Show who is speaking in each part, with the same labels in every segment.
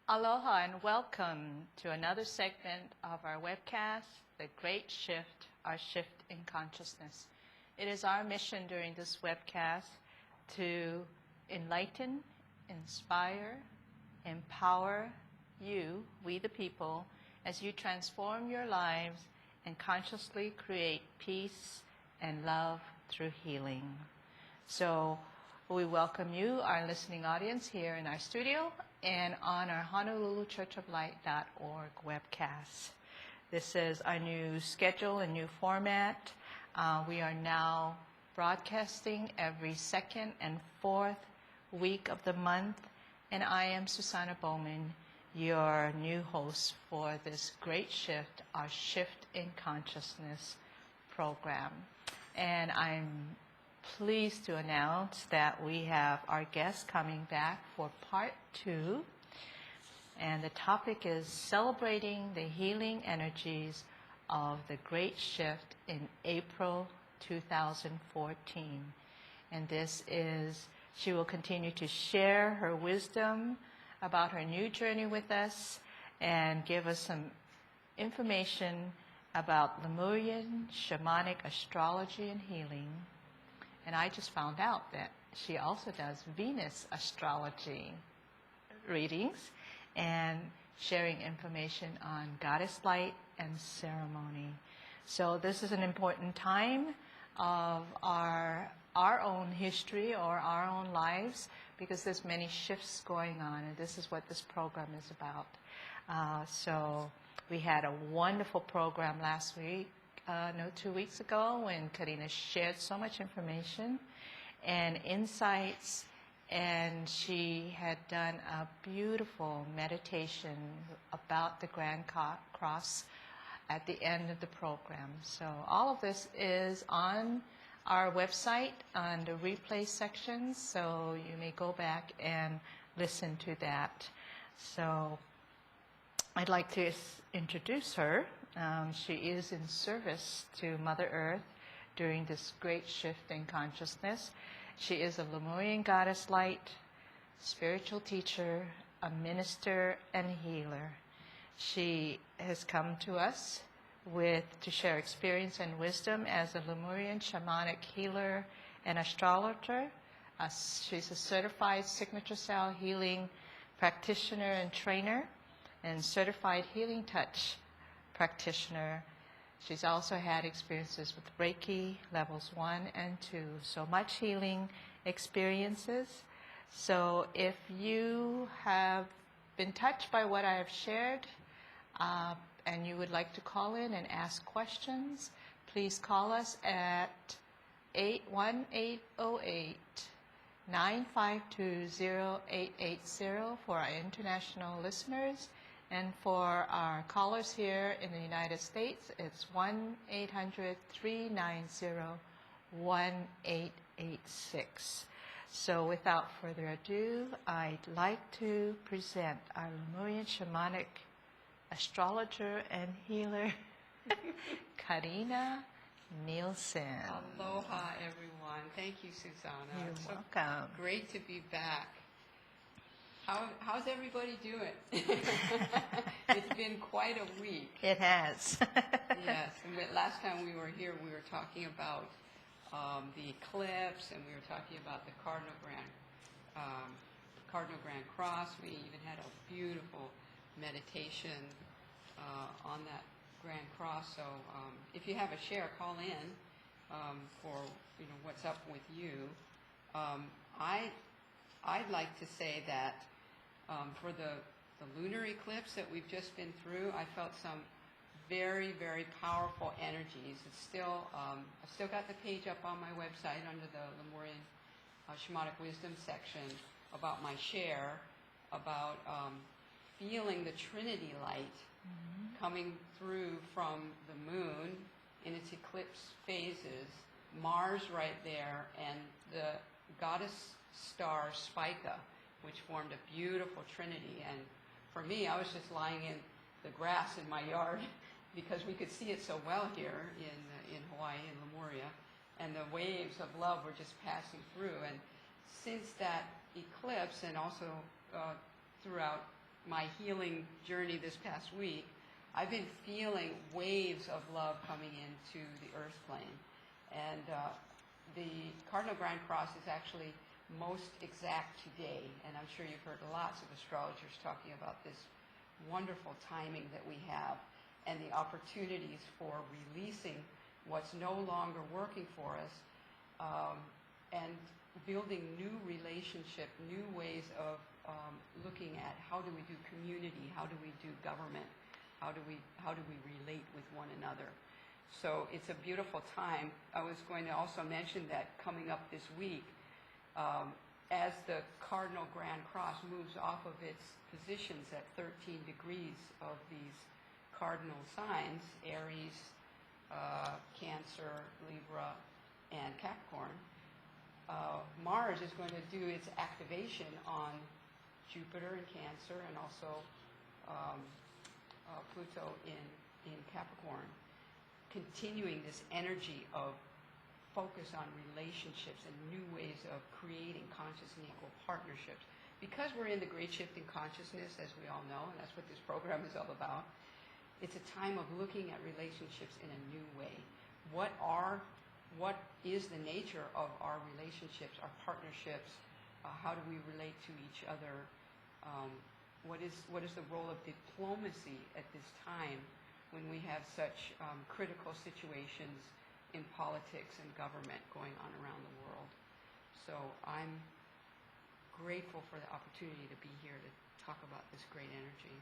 Speaker 1: Aloha and welcome to another segment of our webcast, The Great Shift, Our Shift in Consciousness. It is our mission during this webcast to enlighten, inspire, empower you, we the people, as you transform your lives and consciously create peace and love through healing. So we welcome you, our listening audience, here in our studio and on our HonoluluChurchofLight.org webcast. This is our new schedule and new format. We are now broadcasting every second and fourth week of the month, and I am Susana Bowman, your new host for this Great Shift, our Shift in Consciousness program. And I'm pleased to announce that we have our guest coming back for part 2. And the topic is celebrating the healing energies of the Great Shift in April 2014. And she will continue to share her wisdom about her new journey with us and give us some information about Lemurian Shamanic Astrology and Healing. And I just found out that she also does Venus astrology readings and sharing information on goddess light and ceremony. So this is an important time of our own history or our own lives, because there's many shifts going on, and this is what this program is about. So we had a wonderful program last week. 2 weeks ago, when Karinna shared so much information and insights, and she had done a beautiful meditation about the Grand Cross at the end of the program. So all of this is on our website on the replay section, so you may go back and listen to that. So I'd like to introduce her. She is in service to Mother Earth during this great shift in consciousness. She is a Lemurian goddess light, spiritual teacher, a minister, and healer. She has come to us to share experience and wisdom as a Lemurian shamanic healer and astrologer. She's a certified signature cell healing practitioner and trainer, and certified healing touch practitioner. She's also had experiences with Reiki levels 1 and 2, so much healing experiences. So if you have been touched by what I have shared and you would like to call in and ask questions, please call us at 818-952-0880 for our international listeners. And for our callers here in the United States, it's 1-800-390-1886. So without further ado, I'd like to present our Lemurian Shamanic Astrologer and Healer, KarinnaNielsen.
Speaker 2: Aloha, everyone. Thank you, Susana.
Speaker 1: You're welcome.
Speaker 2: Great to be back. How's everybody doing? It's been quite a week.
Speaker 1: It has.
Speaker 2: Yes. And last time we were here, we were talking about the eclipse, and we were talking about the Cardinal Grand Cross. We even had a beautiful meditation on that Grand Cross. So if you have a share, call in for what's up with you. I'd like to say that for the lunar eclipse that we've just been through, I felt some very, very powerful energies. It's still, I've still got the page up on my website under the Lemurian Shamanic Wisdom section about my share, about feeling the Trinity light coming through from the moon in its eclipse phases, Mars right there, and the goddess star Spica, which formed a beautiful trinity. And for me, I was just lying in the grass in my yard because we could see it so well here in Hawaii, in Lemuria, and the waves of love were just passing through. And since that eclipse, and also throughout my healing journey this past week, I've been feeling waves of love coming into the earth plane. And the Cardinal Grand Cross is actually most exact today, and I'm sure you've heard lots of astrologers talking about this wonderful timing that we have and the opportunities for releasing what's no longer working for us, and building new relationship, new ways of looking at how do we do community, how do we do government, how do we relate with one another. So it's a beautiful time. I was going to also mention that coming up this week, as the Cardinal Grand Cross moves off of its positions at 13 degrees of these cardinal signs, Aries, Cancer, Libra, and Capricorn, Mars is going to do its activation on Jupiter in Cancer and also Pluto in Capricorn, continuing this energy of focus on relationships and new ways of creating conscious and equal partnerships. Because we're in the great shift in consciousness, as we all know, and that's what this program is all about, it's a time of looking at relationships in a new way. What is the nature of our relationships, our partnerships? How do we relate to each other? What is the role of diplomacy at this time when we have such critical situations in politics and government going on around the world? So I'm grateful for the opportunity to be here to talk about this great energy.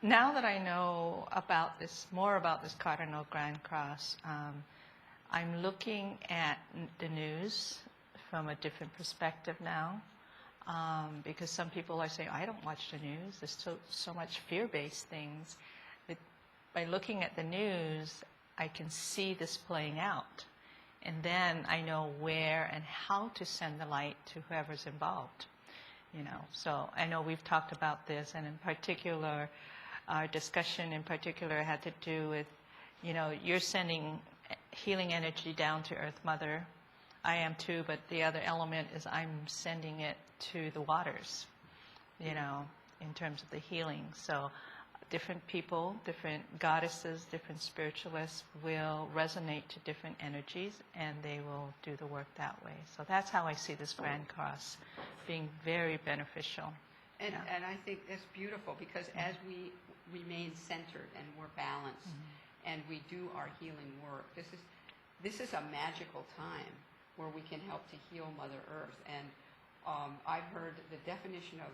Speaker 1: Now that I know about this, more about this Cardinal Grand Cross, I'm looking at the news from a different perspective now, because some people are saying, I don't watch the news. There's so much fear-based things. That by looking at the news, I can see this playing out. And then I know where and how to send the light to whoever's involved. You know, so I know we've talked about this, and in particular, our discussion in particular had to do with, you know, you're sending healing energy down to Earth Mother. I am too, but the other element is I'm sending it to the waters, you know, in terms of the healing. So different people, different goddesses, different spiritualists will resonate to different energies, and they will do the work that way. So that's how I see this Grand Cross being very beneficial.
Speaker 2: And I think that's beautiful, because as we remain centered and we're balanced, and we do our healing work, this is a magical time where we can help to heal Mother Earth. And I've heard the definition of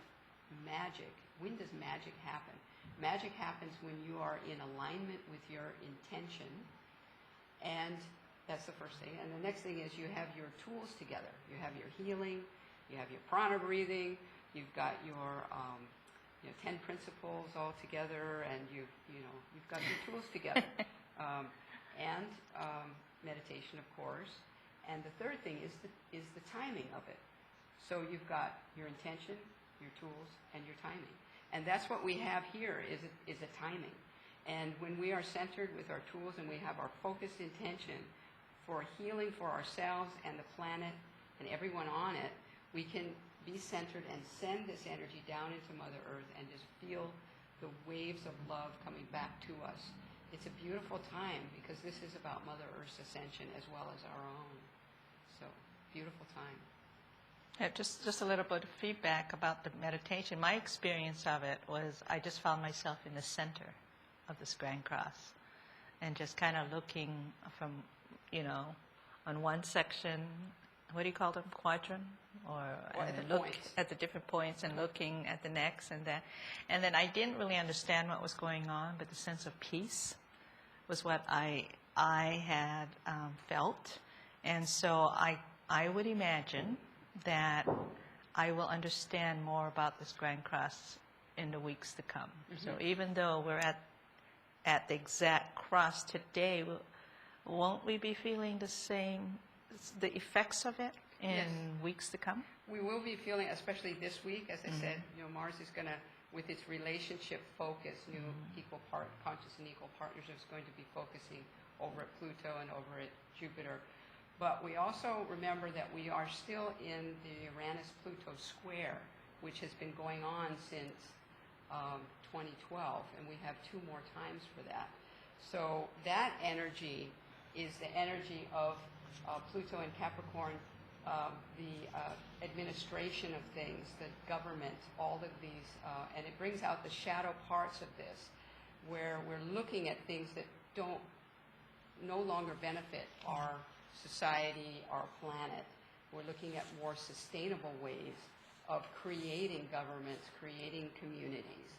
Speaker 2: magic. When does magic happen? Magic happens when you are in alignment with your intention, and that's the first thing. And the next thing is you have your tools together. You have your healing, you have your prana breathing, you've got your 10 principles all together, and you've got your tools together, and meditation, of course. And the third thing is the timing of it. So you've got your intention, your tools, and your timing. And that's what we have here is a timing. And when we are centered with our tools and we have our focused intention for healing for ourselves and the planet and everyone on it, we can be centered and send this energy down into Mother Earth and just feel the waves of love coming back to us. It's a beautiful time, because this is about Mother Earth's ascension as well as our own. So, beautiful time.
Speaker 1: Yeah, just a little bit of feedback about the meditation. My experience of it was I just found myself in the center of this Grand Cross, and just kind of looking from, on one section, what do you call them, quadrant? Or at the different points, and looking at the next and that. And then I didn't really understand what was going on, but the sense of peace was what I had felt. And so I would imagine that I will understand more about this Grand Cross in the weeks to come. So even though we're at the exact cross today, won't we be feeling the effects of it in weeks to come?
Speaker 2: We will be feeling, especially this week, as I said, Mars is going to, with its relationship focus, new conscious and equal partnerships, going to be focusing over at Pluto and over at Jupiter. But we also remember that we are still in the Uranus-Pluto square, which has been going on since 2012, and we have 2 more times for that. So that energy is the energy of Pluto and Capricorn, the administration of things, the government, all of these, and it brings out the shadow parts of this, where we're looking at things that no longer benefit our society, our planet. We're looking at more sustainable ways of creating governments, creating communities,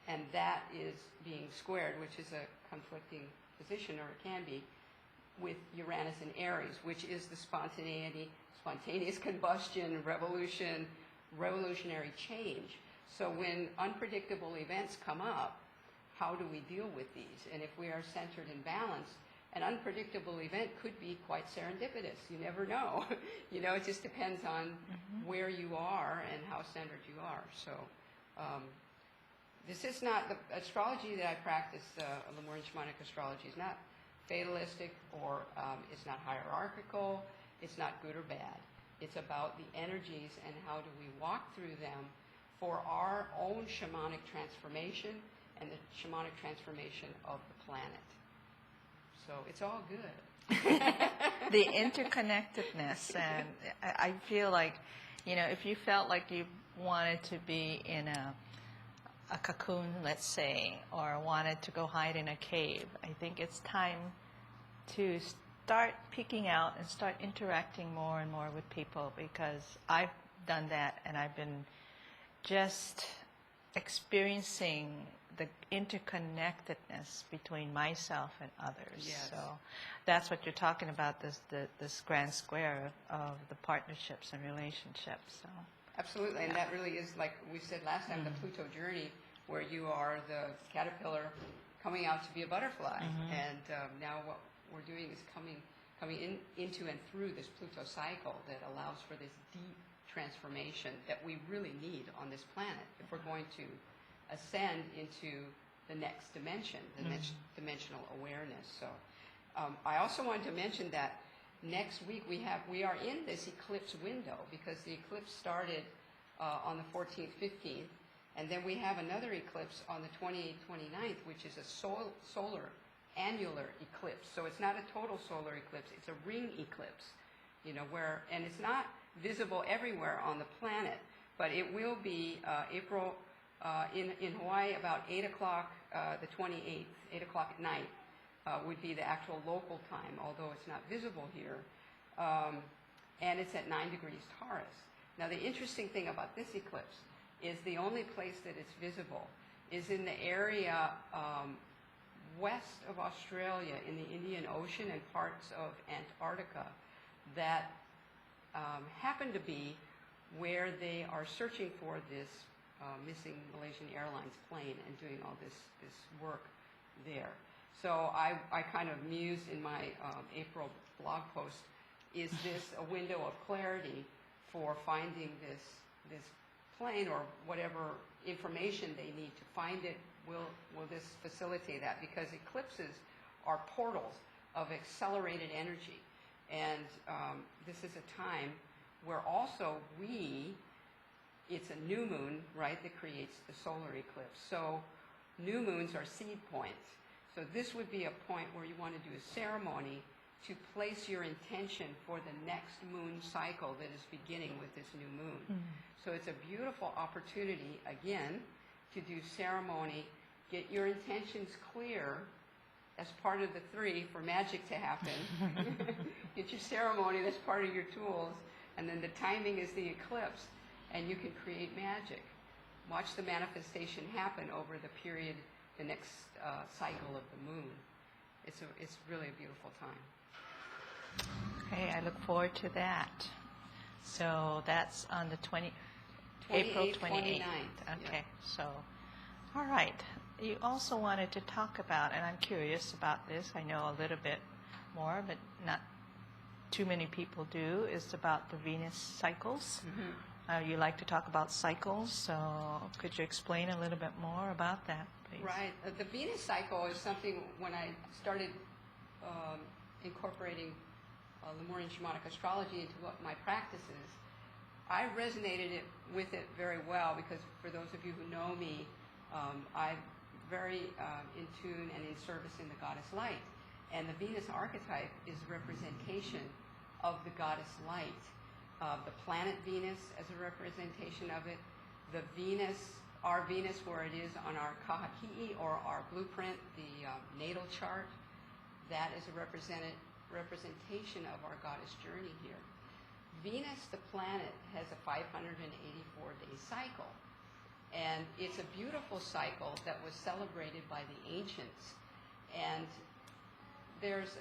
Speaker 2: and that is being squared, which is a conflicting position, or it can be, with Uranus and Aries, which is the spontaneity, spontaneous combustion, revolution, revolutionary change. So when unpredictable events come up, how do we deal with these? And if we are centered and balanced, an unpredictable event could be quite serendipitous. You never know. You know, it just depends on where you are and how centered you are. So this is not, the astrology that I practice, Lemurian Shamanic astrology, is not fatalistic, or it's not hierarchical, it's not good or bad. It's about the energies and how do we walk through them for our own shamanic transformation and the shamanic transformation of the planet. So it's all good.
Speaker 1: The interconnectedness, and I feel like, you know, if you felt like you wanted to be in a cocoon, let's say, or wanted to go hide in a cave, I think it's time to start peeking out and start interacting more and more with people, because I've done that, and I've been just experiencing the interconnectedness between myself and others.
Speaker 2: Yes.
Speaker 1: So that's what you're talking about, this grand square of the partnerships and relationships. So
Speaker 2: Absolutely, and that really is, like we said last time, the Pluto journey, where you are the caterpillar coming out to be a butterfly. And now what we're doing is coming into and through this Pluto cycle that allows for this deep transformation that we really need on this planet if we're going to ascend into the next dimension, the next dimensional awareness. So I also wanted to mention that next week we are in this eclipse window, because the eclipse started on the 14th, 15th, and then we have another eclipse on the 28th, 29th, which is a solar annular eclipse. So it's not a total solar eclipse, it's a ring eclipse, you know, and it's not visible everywhere on the planet, but it will be April in Hawaii about 8 o'clock, the 28th, 8 o'clock at night would be the actual local time, although it's not visible here. And it's at 9 degrees Taurus. Now the interesting thing about this eclipse is the only place that it's visible is in the area west of Australia, in the Indian Ocean and parts of Antarctica, that happen to be where they are searching for this missing Malaysian Airlines plane and doing all this work there. So I kind of mused in my April blog post, is this a window of clarity for finding this plane, or whatever information they need to find it? Will this facilitate that? Because eclipses are portals of accelerated energy. And this is a time where also it's a new moon, right, that creates the solar eclipse. So new moons are seed points. So this would be a point where you want to do a ceremony to place your intention for the next moon cycle that is beginning with this new moon. So it's a beautiful opportunity, again, to do ceremony, get your intentions clear as part of the 3 for magic to happen. Get your ceremony, that's part of your tools, and then the timing is the eclipse, and you can create magic. Watch the manifestation happen over the period, the next cycle of the moon. It's really a beautiful time.
Speaker 1: Okay, I look forward to that. So that's on the April 28th.
Speaker 2: 29th.
Speaker 1: Okay,
Speaker 2: Yeah.
Speaker 1: so, all right. You also wanted to talk about, and I'm curious about this, I know a little bit more, but not too many people do, is about the Venus cycles. You like to talk about cycles, so could you explain a little bit more about that, please?
Speaker 2: Right. The Venus cycle is something, when I started incorporating Lemurian Shamanic astrology into what my practice is, I resonated with it very well, because for those of you who know me, I'm very in tune and in service in the goddess light. And the Venus archetype is a representation of the goddess light. The planet Venus as a representation of it, the Venus, our Venus where it is on our kahaki'i or our blueprint, the natal chart, that is a representation of our goddess journey here. Venus, the planet, has a 584-day cycle. And it's a beautiful cycle that was celebrated by the ancients. And there's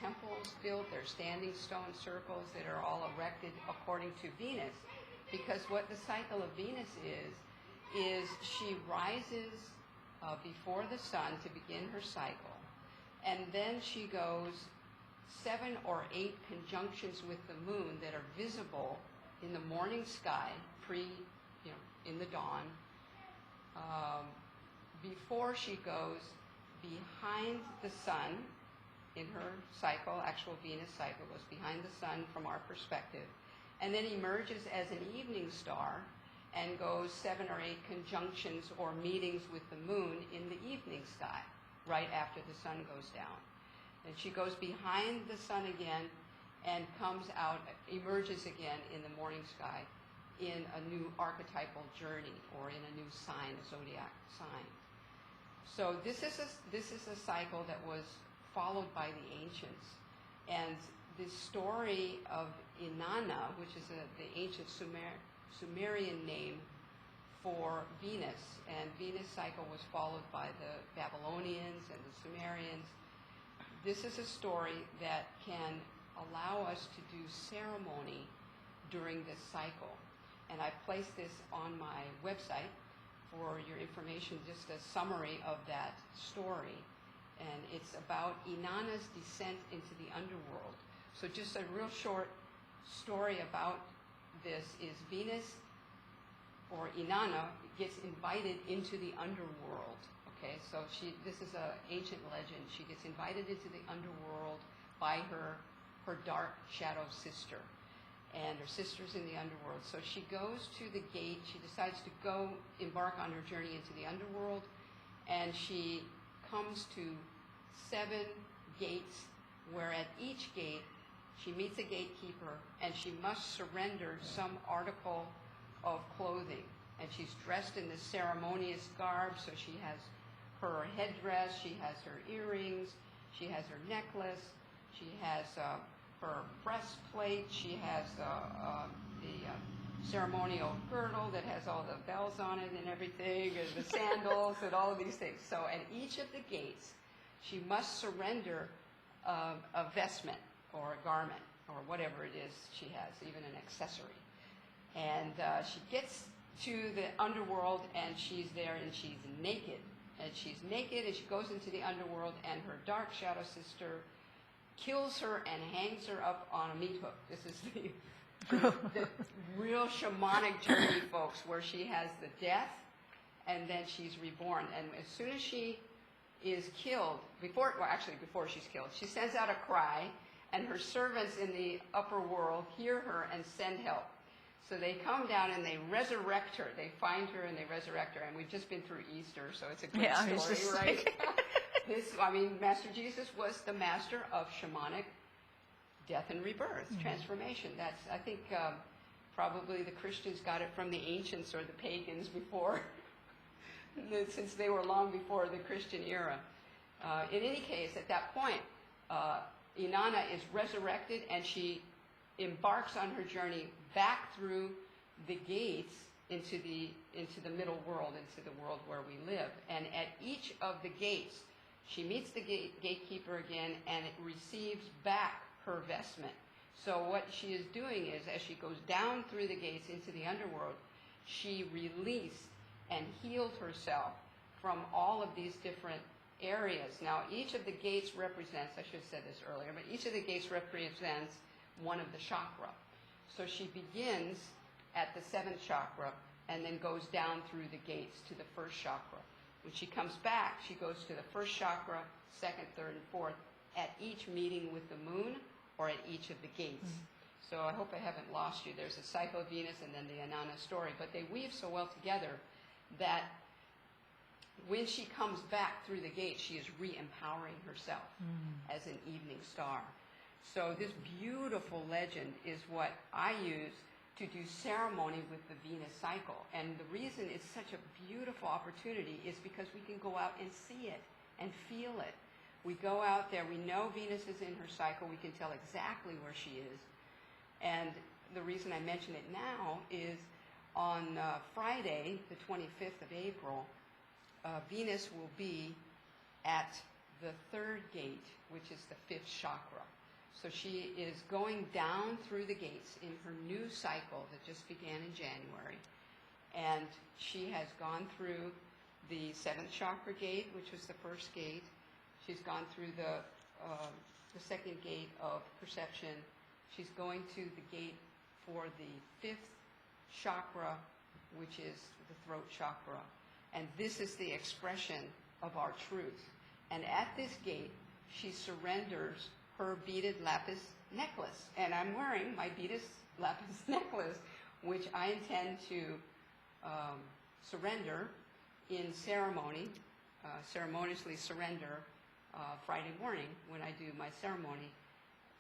Speaker 2: temples built, there's standing stone circles that are all erected according to Venus. Because what the cycle of Venus is she rises before the sun to begin her cycle. And then she goes 7 or 8 conjunctions with the moon that are visible in the morning sky, in the dawn, before she goes behind the sun in her cycle. Actual Venus cycle goes behind the sun from our perspective, and then emerges as an evening star and goes 7 or 8 conjunctions or meetings with the moon in the evening sky right after the sun goes down. And she goes behind the sun again and comes out, emerges again in the morning sky in a new archetypal journey or in a new sign, a zodiac sign. So this is a cycle that was followed by the ancients. And the story of Inanna, which is the ancient Sumerian name for Venus, and Venus cycle was followed by the Babylonians and the Sumerians. This is a story that can allow us to do ceremony during this cycle. And I placed this on my website for your information, just a summary of that story. And it's about Inanna's descent into the underworld. So just a real short story about this is Venus, or Inanna, gets invited into the underworld. Okay, so this is an ancient legend. She gets invited into the underworld by her dark shadow sister. And her sister's in the underworld. So she goes to the gate. She decides to go embark on her journey into the underworld. And she comes to 7 gates, where at each gate she meets a gatekeeper and she must surrender some article of clothing. And she's dressed in this ceremonious garb, so she has her headdress, she has her earrings, she has her necklace, she has her breastplate, she has the ceremonial girdle that has all the bells on it and everything, and the sandals and all of these things. So at each of the gates, she must surrender a vestment or a garment or whatever it is she has, even an accessory. And she gets to the underworld, and she's there, and she's naked. And she's naked, and she goes into the underworld, and her dark shadow sister kills her and hangs her up on a meat hook. This is the real shamanic journey, folks, where she has the death, and then she's reborn. And as soon as she is killed, before she's killed, she sends out a cry, and her servants in the upper world hear her and send help. So they come down and they resurrect her. They find her and they resurrect her. And we've just been through Easter, so it's a great story, right? Master Jesus was the master of shamanic death and rebirth, transformation. That's, I think, probably the Christians got it from the ancients or the pagans before, since they were long before the Christian era. In any case, at that point, Inanna is resurrected, and she embarks on her journey back through the gates into the middle world, into the world where we live. And at each of the gates, she meets the gatekeeper again, and it receives back her vestment. So what she is doing is, as she goes down through the gates into the underworld, she released and healed herself from all of these different areas. Now, each of the gates represents, I should have said this earlier, but each of the gates represents one of the chakra. So she begins at the 7th chakra and then goes down through the gates to the 1st chakra. When she comes back, she goes to the 1st chakra, 2nd, 3rd, and 4th at each meeting with the moon or at each of the gates. So I hope I haven't lost you. There's a cycle of Venus and then the Inanna story, but they weave so well together that when she comes back through the gate, she is re-empowering herself as an evening star. So this beautiful legend is what I use to do ceremony with the Venus cycle. And the reason it's such a beautiful opportunity is because we can go out and see it and feel it. We go out there, we know Venus is in her cycle, we can tell exactly where she is. And the reason I mention it now is on Friday, the 25th of April, Venus will be at the third gate, which is the fifth chakra. So she is going down through the gates in her new cycle that just began in January. And she has gone through the seventh chakra gate, which was the first gate. She's gone through the second gate of perception. She's going to the gate for the fifth chakra, which is the throat chakra. And this is the expression of our truth. And at this gate, she surrenders her beaded lapis necklace. And I'm wearing my beaded lapis necklace, which I intend to surrender in ceremony, ceremoniously surrender Friday morning when I do my ceremony,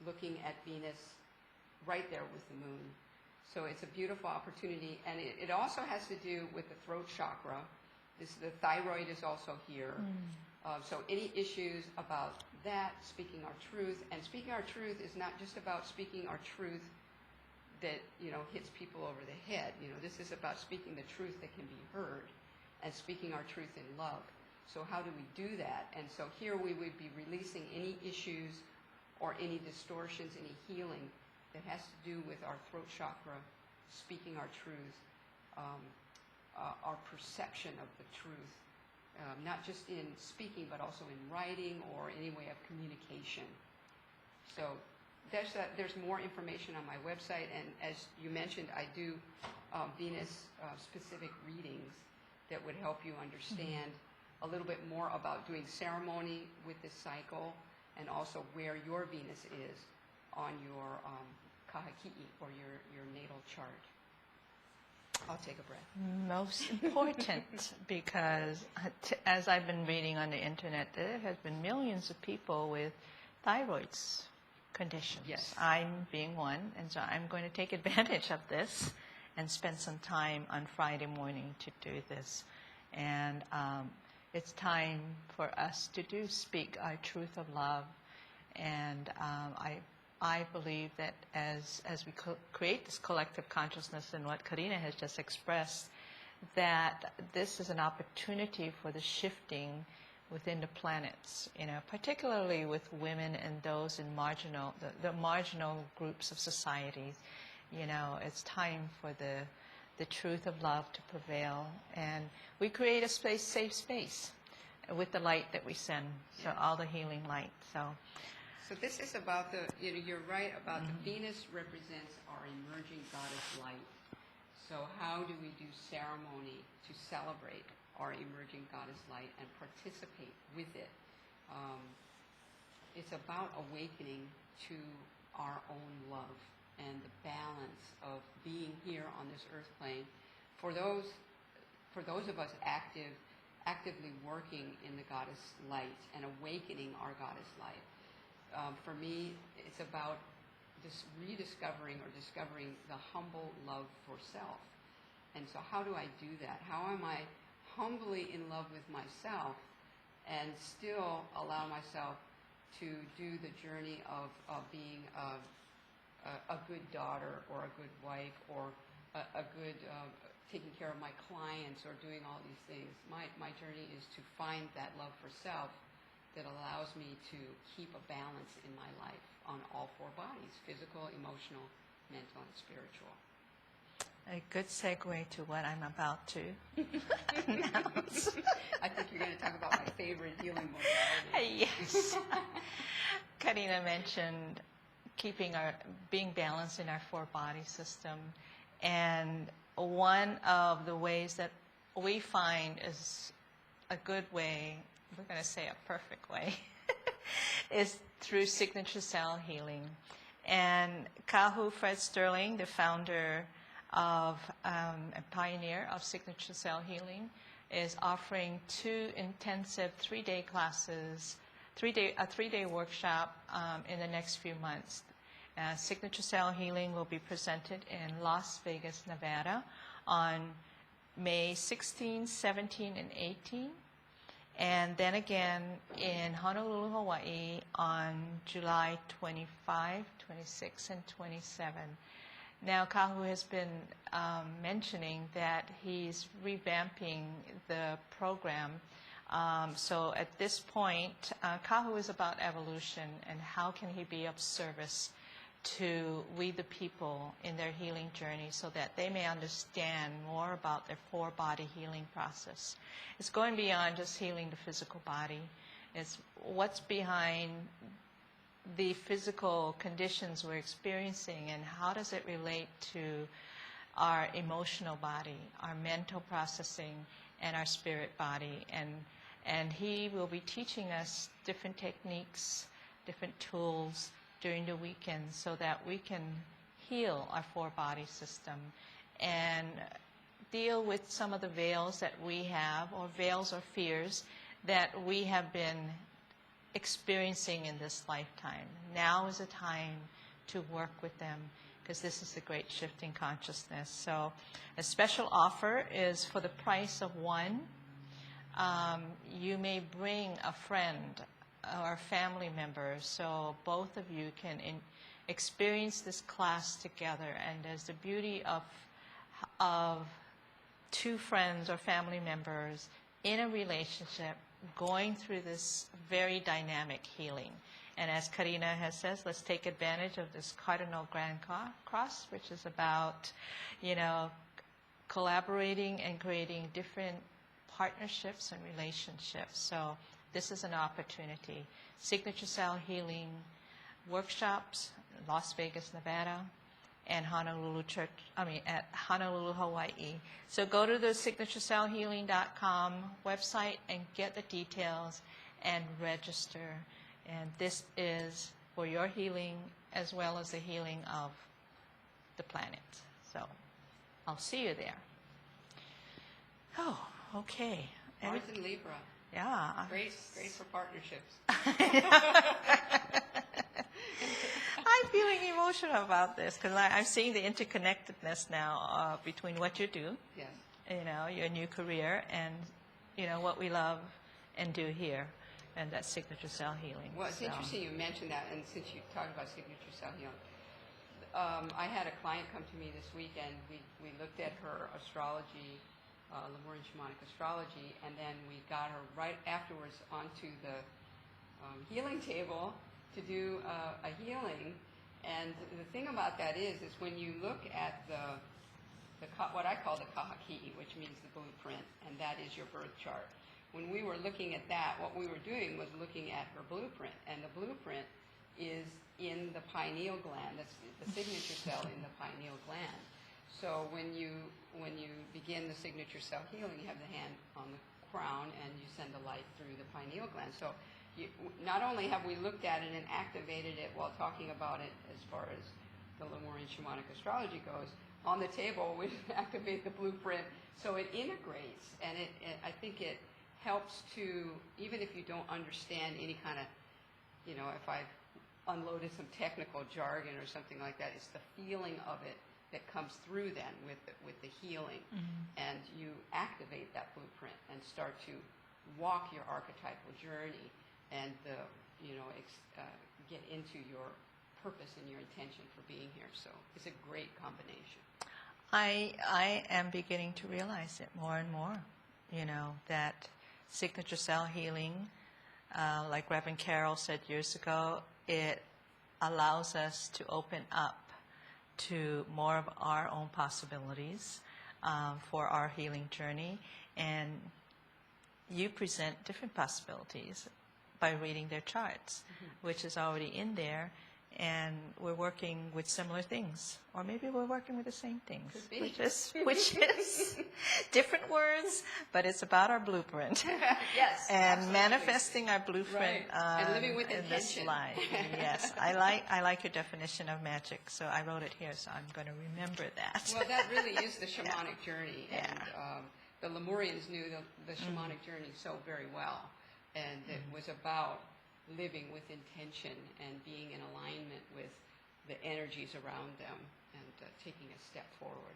Speaker 2: looking at Venus right there with the moon. So it's a beautiful opportunity, and it also has to do with the throat chakra. The thyroid is also here. So any issues about that, speaking our truth, and speaking our truth is not just about speaking our truth that, hits people over the head. This is about speaking the truth that can be heard and speaking our truth in love. So how do we do that? And so here we would be releasing any issues or any distortions, any healing that has to do with our throat chakra, speaking our truth, our perception of the truth, not just in speaking, but also in writing or any way of communication. So there's more information on my website, and as you mentioned, I do Venus-specific readings that would help you understand a little bit more about doing ceremony with this cycle, and also where your Venus is on your kahaki'i, or your natal chart. I'll take a breath.
Speaker 1: Most important, because as I've been reading on the internet, there has been millions of people with thyroid conditions.
Speaker 2: Yes.
Speaker 1: I'm being one, and so I'm going to take advantage of this and spend some time on Friday morning to do this. And it's time for us to speak our truth of love. And I believe that as we create this collective consciousness, and what Karinna has just expressed, that this is an opportunity for the shifting within the planets, particularly with women and those in the marginal groups of societies. It's time for the truth of love to prevail, and we create a safe space with the light that we send, so all the healing light.
Speaker 2: So this is about you're right about the Venus represents our emerging goddess light. So how do we do ceremony to celebrate our emerging goddess light and participate with it? It's about awakening to our own love and the balance of being here on this earth plane. For those of us actively working in the goddess light and awakening our goddess light. For me, it's about rediscovering or discovering the humble love for self. And so how do I do that? How am I humbly in love with myself and still allow myself to do the journey of being a good daughter or a good wife or a good taking care of my clients or doing all these things? My journey is to find that love for self that allows me to keep a balance in my life on all four bodies: physical, emotional, mental, and spiritual.
Speaker 1: A good segue to what I'm about to
Speaker 2: announce. I think you're going to talk about my favorite healing modality.
Speaker 1: Yes. Karinna mentioned being balanced in our four-body system, and one of the ways that we find is a good way, we're going to say a perfect way, is through signature cell healing. And Kahu Fred Sterling, the founder of a pioneer of signature cell healing, is offering 2 intensive 3-day classes, a 3-day workshop in the next few months. Signature Cell Healing will be presented in Las Vegas, Nevada on May 16, 17, and 18. And then again in Honolulu, Hawaii on July 25, 26, and 27. Now, Kahu has been mentioning that he's revamping the program. So at this point, Kahu is about evolution and how can he be of service to we the people in their healing journey so that they may understand more about their 4-body healing process. It's going beyond just healing the physical body. It's what's behind the physical conditions we're experiencing and how does it relate to our emotional body, our mental processing, and our spirit body. And he will be teaching us different techniques, different tools during the weekend so that we can heal our 4-body system and deal with some of the veils that we have, or veils or fears that we have been experiencing in this lifetime. Now is a time to work with them because this is the great shift in consciousness. So a special offer is for the price of 1. You may bring a friend or family member, so both of you can experience this class together. And there's the beauty of 2 friends or family members in a relationship going through this very dynamic healing. And as Karinna has said, let's take advantage of this Cardinal Grand Cross, which is about, collaborating and creating different partnerships and relationships. So this is an opportunity. Signature Cell Healing workshops, Las Vegas, Nevada, and at Honolulu, Hawaii. So go to the signaturecellhealing.com website and get the details and register. And this is for your healing as well as the healing of the planet. So I'll see you there. Oh, okay.
Speaker 2: Mars and Libra.
Speaker 1: Yeah.
Speaker 2: Great for partnerships.
Speaker 1: I'm feeling emotional about this because I'm seeing the interconnectedness now between what you do,
Speaker 2: yes,
Speaker 1: your new career, and what we love and do here, and that's Signature Cell Healing.
Speaker 2: Well, it's interesting you mentioned that, and since you talked about Signature Cell Healing, I had a client come to me this weekend. We looked at her astrology, Lemurian Shamanic Astrology, and then we got her right afterwards onto the healing table to do a healing. And the thing about that is when you look at what I call the kahaki, which means the blueprint, and that is your birth chart. When we were looking at that, what we were doing was looking at her blueprint, and the blueprint is in the pineal gland. That's the signature cell in the pineal gland. So when you begin the signature cell healing, you have the hand on the crown and you send the light through the pineal gland. So not only have we looked at it and activated it while talking about it as far as the Lemurian Shamanic Astrology goes, on the table we activate the blueprint so it integrates, and I think it helps to, even if you don't understand any kind of, if I've unloaded some technical jargon or something like that, it's the feeling of it that comes through then with the healing. Mm-hmm. And you activate that blueprint and start to walk your archetypal journey and get into your purpose and your intention for being here. So it's a great combination.
Speaker 1: I am beginning to realize it more and more, that Signature Cell Healing, like Reverend Carol said years ago, it allows us to open up to more of our own possibilities for our healing journey. And you present different possibilities by reading their charts, mm-hmm. which is already in there. And we're working with similar things, or maybe we're working with the same things, which is different words, but it's about our blueprint.
Speaker 2: Yes,
Speaker 1: and
Speaker 2: absolutely.
Speaker 1: Manifesting our blueprint
Speaker 2: right. And living with
Speaker 1: in this life. Yes, I like your definition of magic, so I wrote it here, so I'm going to remember that.
Speaker 2: Well, that really is the shamanic journey, and the Lemurians knew the shamanic journey so very well, and it was about living with intention and being in alignment with the energies around them and taking a step forward.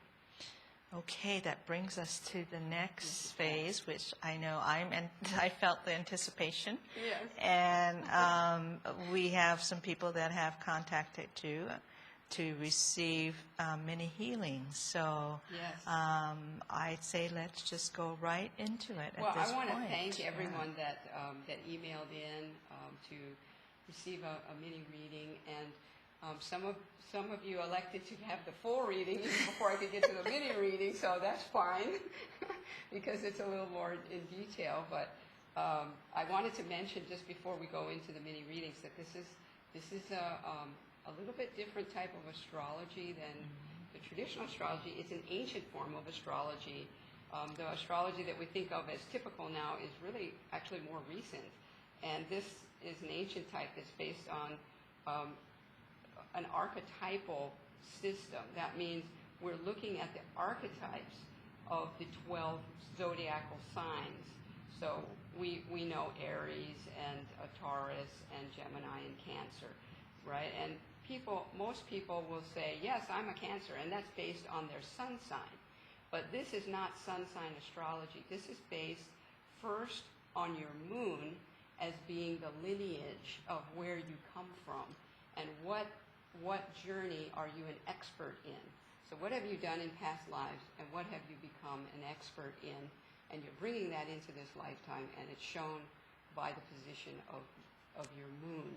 Speaker 1: Okay, that brings us to the next phase, which I know I felt the anticipation.
Speaker 2: Yes.
Speaker 1: And we have some people that have contacted you to receive mini healings. So
Speaker 2: Yes.
Speaker 1: I'd say let's just go right into it
Speaker 2: Well,
Speaker 1: at this
Speaker 2: I want
Speaker 1: point.
Speaker 2: to thank everyone that emailed in to receive a mini reading, and some of you elected to have the full reading even before I could get to the mini reading, so that's fine because it's a little more in detail. But I wanted to mention just before we go into the mini readings that this is a little bit different type of astrology than the traditional astrology. It's an ancient form of astrology. The astrology that we think of as typical now is really actually more recent. And this is an ancient type that's based on an archetypal system. That means we're looking at the archetypes of the 12 zodiacal signs. So we know Aries and Taurus and Gemini and Cancer, right? And most people will say, yes, I'm a Cancer, and that's based on their sun sign. But this is not sun sign astrology. This is based first on your moon as being the lineage of where you come from and what journey are you an expert in. So what have you done in past lives and what have you become an expert in? And you're bringing that into this lifetime, and it's shown by the position of your moon.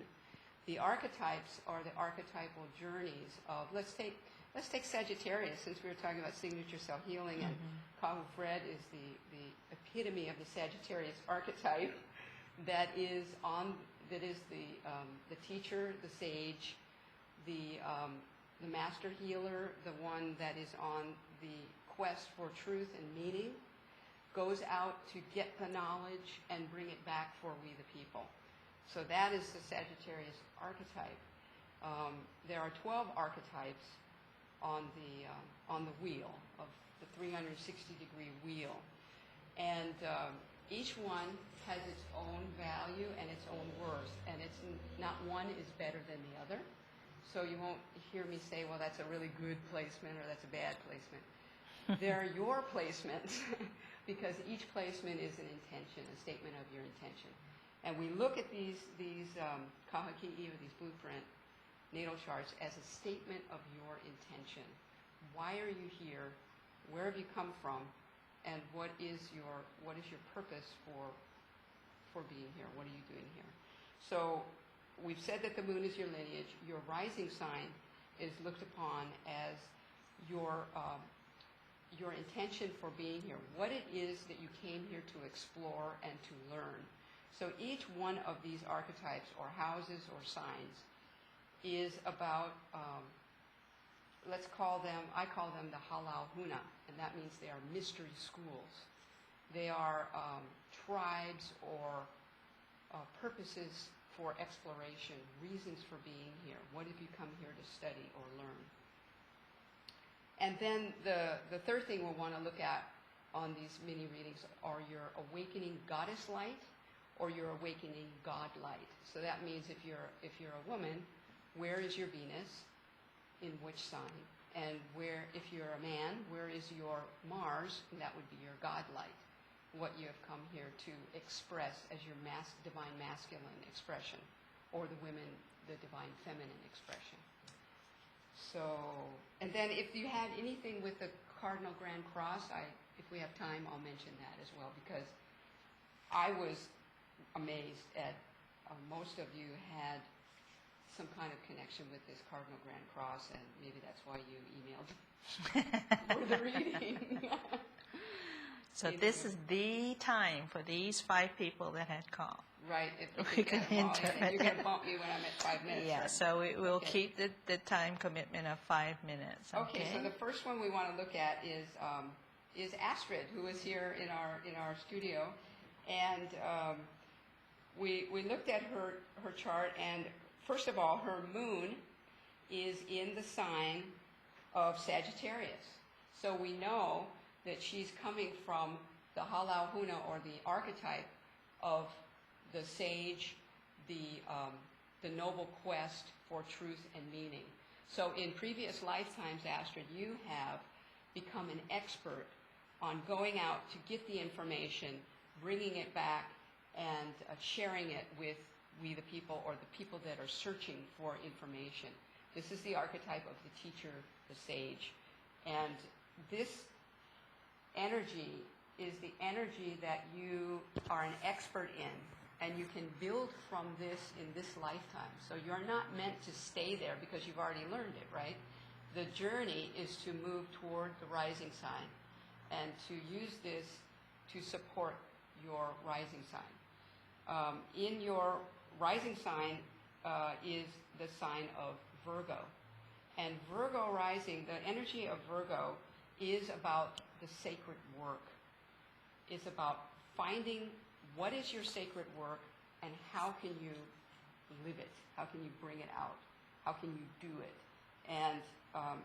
Speaker 2: The archetypes are the archetypal journeys of, let's take Sagittarius, since we were talking about signature self healing, and Kahu Fred is the epitome of the Sagittarius archetype. That is the teacher, the sage, the master healer, the one that is on the quest for truth and meaning, goes out to get the knowledge and bring it back for we the people. So that is the Sagittarius archetype. There are 12 archetypes on the wheel of the 360-degree wheel, and each one has its own value and its own worth, and it's not one is better than the other. So you won't hear me say, well, that's a really good placement or that's a bad placement. They're your placements because each placement is an intention, a statement of your intention. And we look at these kahaki'i, or these blueprint natal charts, as a statement of your intention. Why are you here? Where have you come from? And what is your purpose for being here? What are you doing here? So we've said that the moon is your lineage. Your rising sign is looked upon as your intention for being here, what it is that you came here to explore and to learn. So each one of these archetypes or houses or signs is about, I call them the halal huna, and that means they are mystery schools. They are tribes or purposes for exploration, reasons for being here. What have you come here to study or learn? And then the third thing we'll want to look at on these mini readings are your awakening goddess light or your awakening God light. So that means if you're a woman, where is your Venus? In which sign? And if you're a man, where is your Mars? And that would be your God light. What you have come here to express as your divine masculine expression, or the women, the divine feminine expression. So, and then if you had anything with the Cardinal Grand Cross, if we have time, I'll mention that as well, because I was amazed at most of you had some kind of connection with this Cardinal Grand Cross, and maybe that's why you emailed for the reading.
Speaker 1: So this is the time for these 5 people that had called.
Speaker 2: Right. If
Speaker 1: we can enter it.
Speaker 2: And you're going to bump me when I'm at 5 minutes.
Speaker 1: Yeah,
Speaker 2: right?
Speaker 1: so we'll keep the time commitment of 5 minutes.
Speaker 2: Okay, so the first one we want to look at is Astrid, who is here in our studio. And we looked at her chart, and first of all, her moon is in the sign of Sagittarius. So we know that she's coming from the halaahuna, or the archetype of the sage, the noble quest for truth and meaning. So in previous lifetimes, Astrid, you have become an expert on going out to get the information, bringing it back, and sharing it with we the people, or the people that are searching for information. This is the archetype of the teacher, the sage. And this energy is the energy that you are an expert in, and you can build from this in this lifetime. So you're not meant to stay there because you've already learned it, right? The journey is to move toward the rising sign and to use this to support your rising sign. In your rising sign is the sign of Virgo. And Virgo rising, the energy of Virgo is about the sacred work. It's about finding what is your sacred work and how can you live it? How can you bring it out? How can you do it? And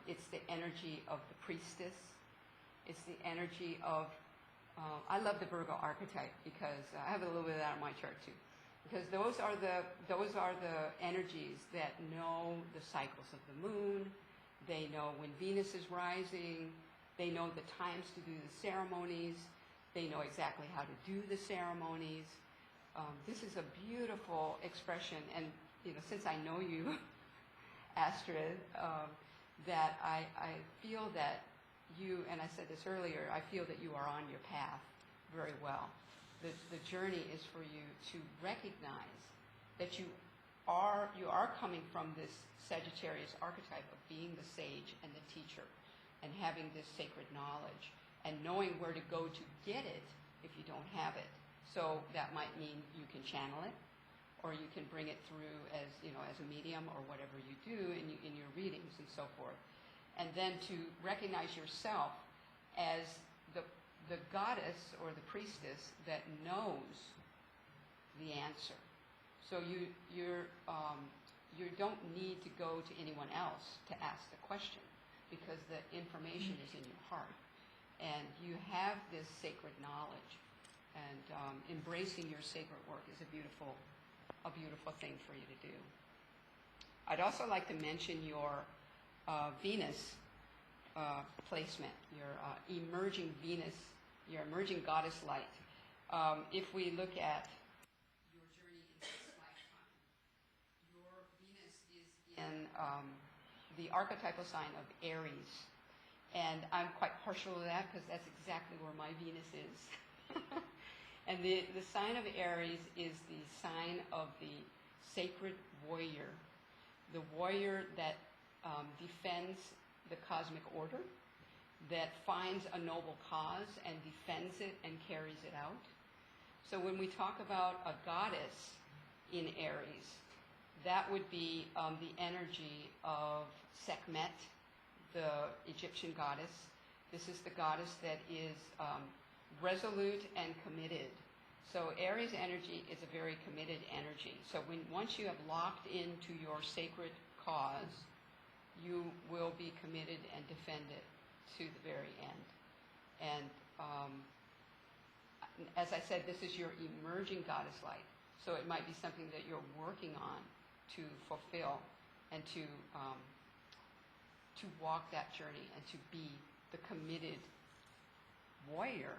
Speaker 2: it's the energy of the priestess. It's the energy of, I love the Virgo archetype because I have a little bit of that on my chart too. Because those are the energies that know the cycles of the moon. They know when Venus is rising. They know the times to do the ceremonies. They know exactly how to do the ceremonies. This is a beautiful expression, and since I know you, Astrid, that I feel that you, and I said this earlier, I feel that you are on your path very well. The journey is for you to recognize that you are coming from this Sagittarius archetype of being the sage and the teacher and having this sacred knowledge and knowing where to go to get it if you don't have it. So that might mean you can channel it, or you can bring it through as a medium or whatever you do in your readings and so forth. And then to recognize yourself as the goddess or the priestess that knows the answer. So you don't need to go to anyone else to ask the question because the information is in your heart. And you have this sacred knowledge. And embracing your sacred work is a beautiful thing for you to do. I'd also like to mention your Venus placement, your emerging Venus, your emerging goddess light. If we look at your journey in this lifetime, your Venus is in the archetypal sign of Aries. And I'm quite partial to that because that's exactly where my Venus is. And the sign of Aries is the sign of the sacred warrior, the warrior that defends the cosmic order, that finds a noble cause and defends it and carries it out. So when we talk about a goddess in Aries, that would be the energy of Sekhmet, the Egyptian goddess. This is the goddess that is resolute and committed. So Aries energy is a very committed energy. So once you have locked into your sacred cause, you will be committed and defend it to the very end. And as I said, this is your emerging goddess light. So it might be something that you're working on to fulfill and to walk that journey and to be the committed warrior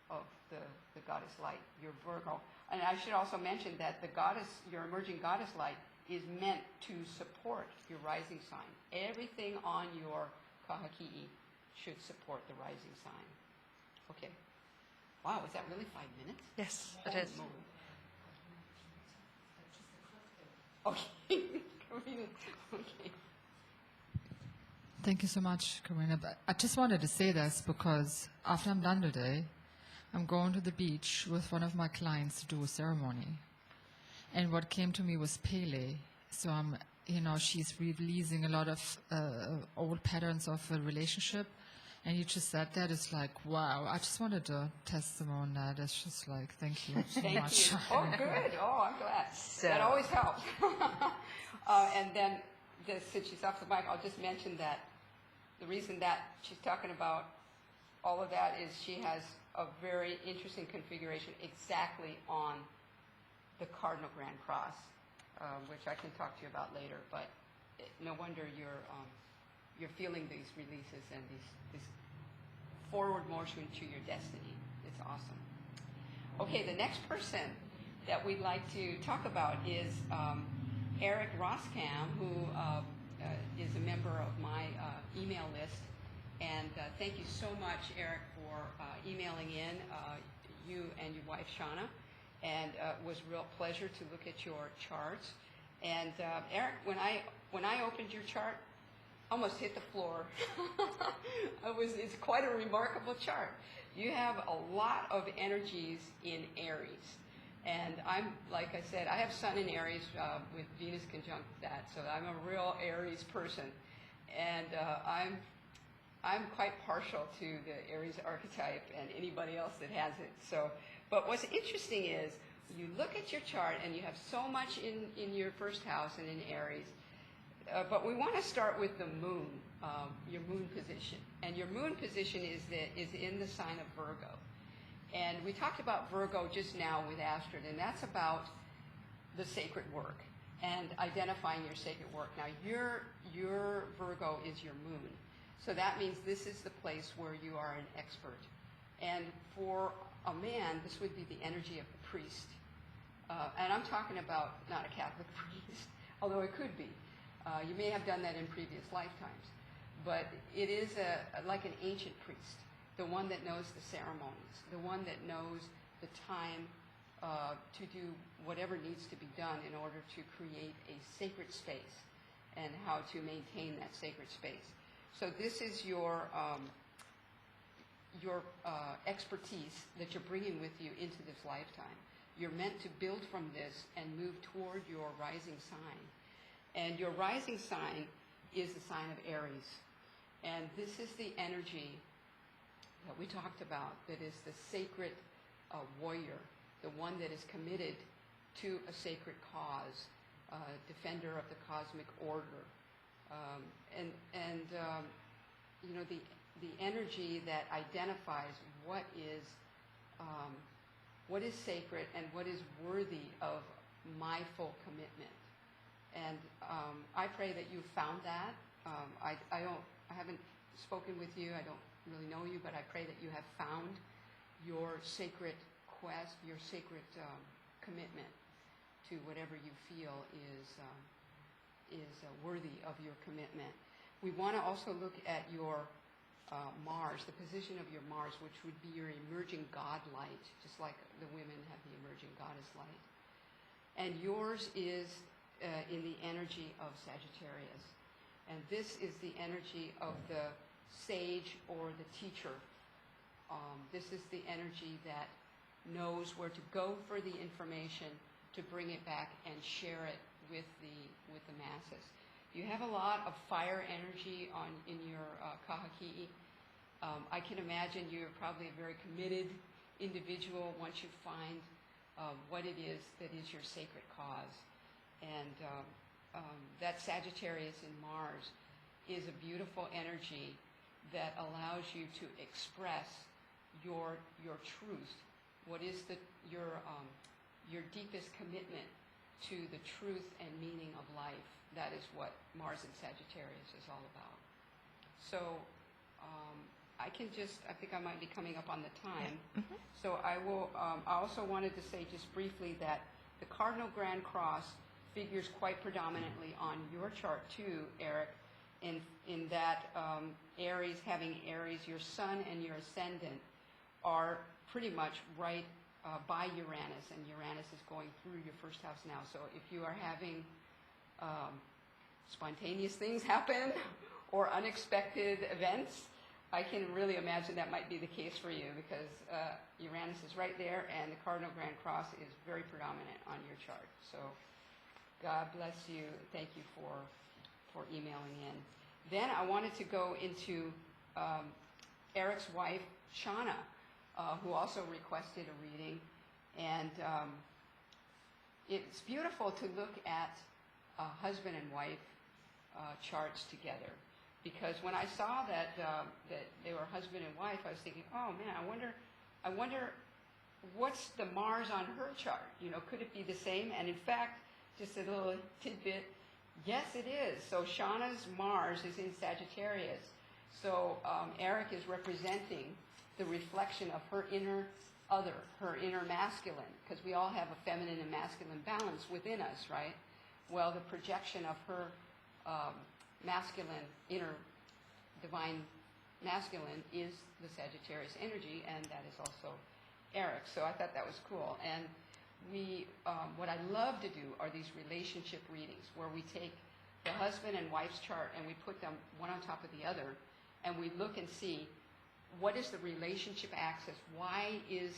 Speaker 2: of the goddess light, your Virgo. And I should also mention that the goddess, your emerging goddess light, is meant to support your rising sign. Everything on your kahakii should support the rising sign. Okay. Wow, is that really 5 minutes?
Speaker 1: Yes,
Speaker 2: Holy
Speaker 1: it is.
Speaker 2: moly. Okay. Okay.
Speaker 3: Thank you so much, Karinna. But I just wanted to say this because after I'm done today, I'm going to the beach with one of my clients to do a ceremony. And what came to me was Pele. So she's releasing a lot of old patterns of a relationship. And you just said that, it's like, wow. I just wanted to testimony that. It's just like, thank you so
Speaker 2: Thank
Speaker 3: much.
Speaker 2: you. Oh, good. Oh, I'm glad.
Speaker 1: So-
Speaker 2: That always helps. And then, since she's off the mic, I'll just mention that the reason that she's talking about all of that is she has a very interesting configuration exactly on the Cardinal Grand Cross, which I can talk to you about later. But no wonder you're feeling these releases and this forward motion to your destiny. It's awesome. Okay, the next person that we'd like to talk about is Eric Roskam, who is a member of my email list. And thank you so much, Eric, for emailing in, you and your wife, Shauna. And it was a real pleasure to look at your charts. And Eric, when I opened your chart, almost hit the floor. It's quite a remarkable chart. You have a lot of energies in Aries. And I'm, like I said, I have Sun in Aries with Venus conjunct that, so I'm a real Aries person. And I'm quite partial to the Aries archetype and anybody else that has it. So, but what's interesting is you look at your chart and you have so much in your first house and in Aries. But we want to start with the moon, your moon position. And your moon position is in the sign of Virgo. And we talked about Virgo just now with Astrid, and that's about the sacred work and identifying your sacred work. Now, your Virgo is your moon. So that means this is the place where you are an expert. And for a man, this would be the energy of the priest. And I'm talking about not a Catholic priest, although it could be. You may have done that in previous lifetimes. But it is like an ancient priest, the one that knows the ceremonies, the one that knows the time to do whatever needs to be done in order to create a sacred space and how to maintain that sacred space. So this is your expertise that you're bringing with you into this lifetime. You're meant to build from this and move toward your rising sign. And your rising sign is the sign of Aries. And this is the energy that we talked about, that is the sacred warrior, the one that is committed to a sacred cause, defender of the cosmic order. You know, the energy that identifies what is sacred and what is worthy of my full commitment. And I pray that you found that. I haven't spoken with you. I don't really know you, but I pray that you have found your sacred quest, your sacred commitment to whatever you feel is worthy of your commitment. We want to also look at your Mars, the position of your Mars, which would be your emerging God light, just like the women have the emerging goddess light. And yours is in the energy of Sagittarius. And this is the energy of the sage or the teacher. This is the energy that knows where to go for the information to bring it back and share it with the masses. You have a lot of fire energy in your kahaki. I can imagine you're probably a very committed individual once you find what it is that is your sacred cause. And that Sagittarius in Mars is a beautiful energy that allows you to express your truth. What is your deepest commitment to the truth and meaning of life? That is what Mars in Sagittarius is all about. So I think I might be coming up on the time.
Speaker 1: Mm-hmm.
Speaker 2: So I also wanted to say just briefly that the Cardinal Grand Cross figures quite predominantly on your chart too, Eric, in that Aries, having Aries, your sun and your ascendant are pretty much right by Uranus, and Uranus is going through your first house now. So if you are having spontaneous things happen or unexpected events, I can really imagine that might be the case for you, because Uranus is right there and the Cardinal Grand Cross is very predominant on your chart. So God bless you. Thank you for emailing in. Then I wanted to go into Eric's wife, Shauna, who also requested a reading. And it's beautiful to look at husband and wife charts together. Because when I saw that they were husband and wife, I was thinking, oh man, I wonder what's the Mars on her chart? You know, could it be the same? And in fact, just a little tidbit, yes, it is. So Shauna's Mars is in Sagittarius. So Eric is representing the reflection of her inner other, her inner masculine, because we all have a feminine and masculine balance within us, right? Well, the projection of her masculine, inner divine masculine is the Sagittarius energy, and that is also Eric. So I thought that was cool. And we, what I love to do are these relationship readings where we take the husband and wife's chart and we put them one on top of the other, and we look and see what is the relationship axis. Why is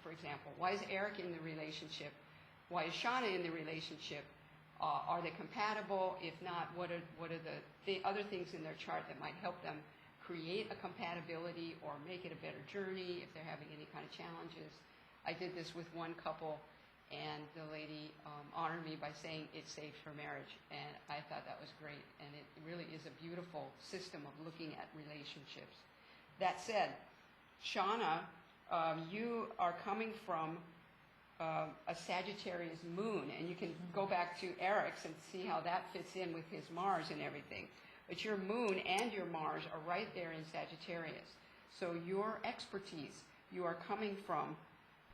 Speaker 2: for example, why is Eric in the relationship? Why is Shauna in the relationship? Are they compatible? If not, what are the other things in their chart that might help them create a compatibility or make it a better journey if they're having any kind of challenges? I did this with one couple, and the lady honored me by saying it saved her marriage, and I thought that was great, and it really is a beautiful system of looking at relationships. That said, Shauna, you are coming from a Sagittarius moon, and you can go back to Eric's and see how that fits in with his Mars and everything. But your moon and your Mars are right there in Sagittarius. So your expertise, you are coming from